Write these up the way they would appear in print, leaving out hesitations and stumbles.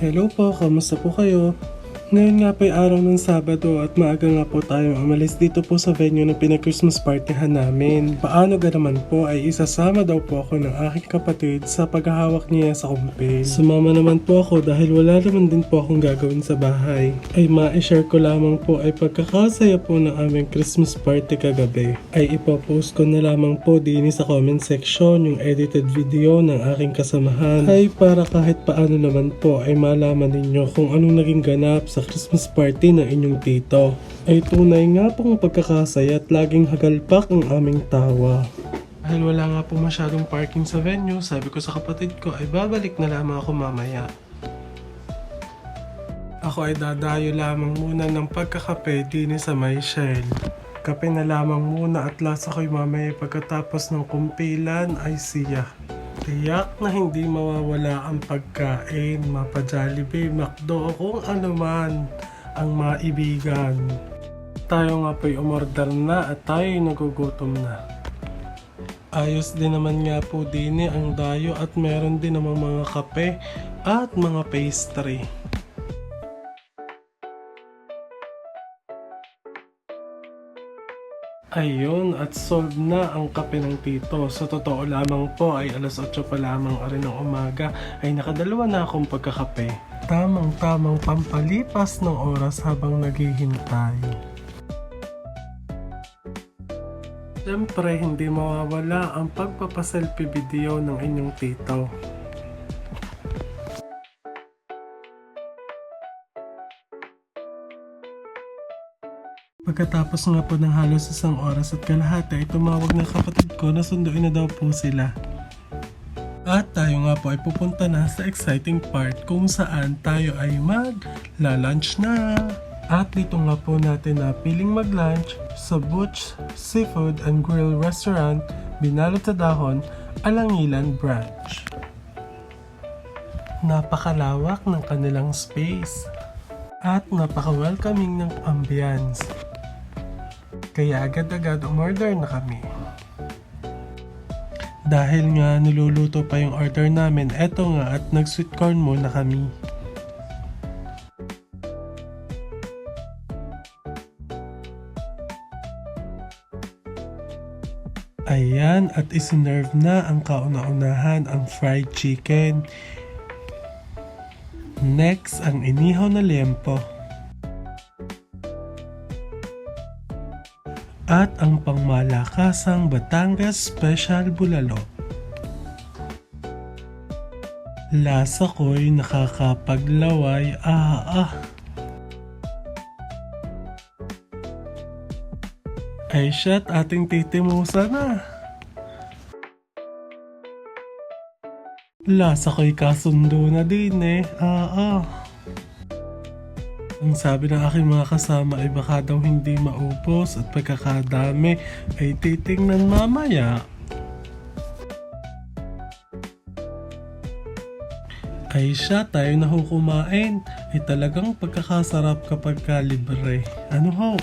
Hello po, kamusta po kayo? Ngayon nga po ay araw ng Sabado at maaga nga po tayong umalis dito po sa venue ng pinag-Christmas partyhan namin. Paano ga naman po ay isasama daw po ako ng aking kapatid sa paghahawak niya sa kumpil. Sumama naman po ako dahil wala naman din po akong gagawin sa bahay. Ay ma-share ko lamang po ay pagkakasaya po ng aming Christmas party kagabi. Ay ipopost ko na lamang po din sa comment section yung edited video ng aking kasamahan. Ay para kahit paano naman po ay malaman ninyo kung anong naging ganap sa Christmas party ng inyong tito. Ay tunay nga pong pagkakasaya at laging hagalpak ang aming tawa. Dahil wala nga po masyadong parking sa venue, sabi ko sa kapatid ko ay babalik na lamang ako mamaya. Ako ay dadayo lamang muna ng pagkakape din sa may Shell. Kape na lamang muna at lasa ko'y mamaya pagkatapos ng kumpilan ay siya. Tiyak na hindi mawawala ang pagkain, mapa-Jollibee, McDo o kung ano man ang maibigan. Tayo nga po'y umorder na at tayo'y nagugutom na. Ayos din naman nga po din ang dayo at meron din namang mga kape at mga pastry. Ayun, at solved na ang kape ng tito. Sa totoo lamang po ay alas 8 pa lamang rin ng umaga ay nakadalawa na akong pagkakape. Tamang-tamang pampalipas ng oras habang naghihintay. Siyempre, hindi mawawala ang pagpapaselfie video ng inyong tito. Pagkatapos nga po ng halos isang oras at kalahati ay tumawag ng kapatid ko na sunduin na daw po sila. At tayo nga po ay pupunta na sa exciting part kung saan tayo ay mag-lunch na. At dito nga po natin na piling mag-lunch sa Butch Seafood and Grill Restaurant, Binalot sa Dahon, Alangilan Branch. Napakalawak ng kanilang space at napaka-welcoming ng ambience. Kaya agad-agad umorder na kami. Dahil nga niluluto pa yung order namin, eto nga at nag-sweet corn muna kami. Ayan, at isinerve na ang kauna-unahan ang fried chicken. Next, ang inihaw na liempo. At ang pangmalakasang Batangas Special Bulalo. Lasa ko'y nakakapaglaway. Ay shit, ating titimusa na. Lasa ko'y kasundo na din eh. Ang sabi ng aking mga kasama ay baka daw hindi maubos at pagkakadami ay titingnan mamaya. Ay siya, tayo na ho kumain. Ay talagang pagkakasarap kapag libre. Ano ho?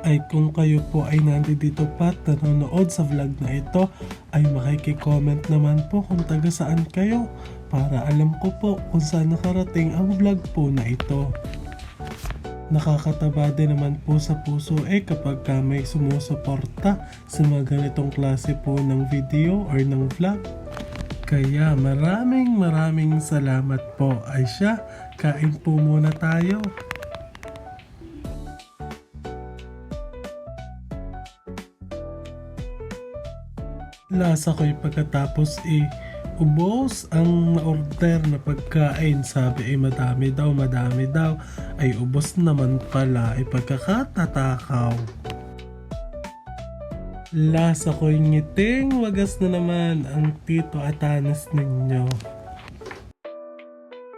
Ay kung kayo po ay nandito pa at nanonood sa vlog na ito, ay makikicomment naman po kung taga saan kayo para alam ko po kung saan nakarating ang vlog po na ito. Nakakataba din naman po sa puso kapag may sumusuporta sa mga ganitong klase po ng video or ng vlog. Kaya maraming salamat po. Ay siya, kain po muna tayo. Lasa ko'y pagkatapos ubos ang na-order na pagkain. Sabi madami daw. Ay ubos naman pala pagkakatatakaw. Lasa ko'y ngiting wagas na naman ang Tito Atanas ninyo.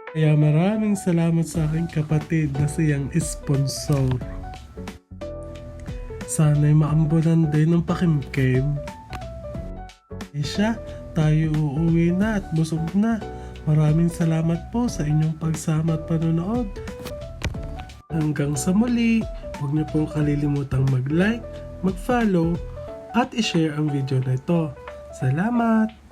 Kaya maraming salamat sa aking kapatid na siyang sponsor. Sana'y maambunan din ng pakimkim. Siya, tayo uuwi na at busog na. Maraming salamat po sa inyong pagsama at panonood. Hanggang sa muli, huwag niyo pong kalilimutang mag-like, mag-follow, at i-share ang video na ito. Salamat!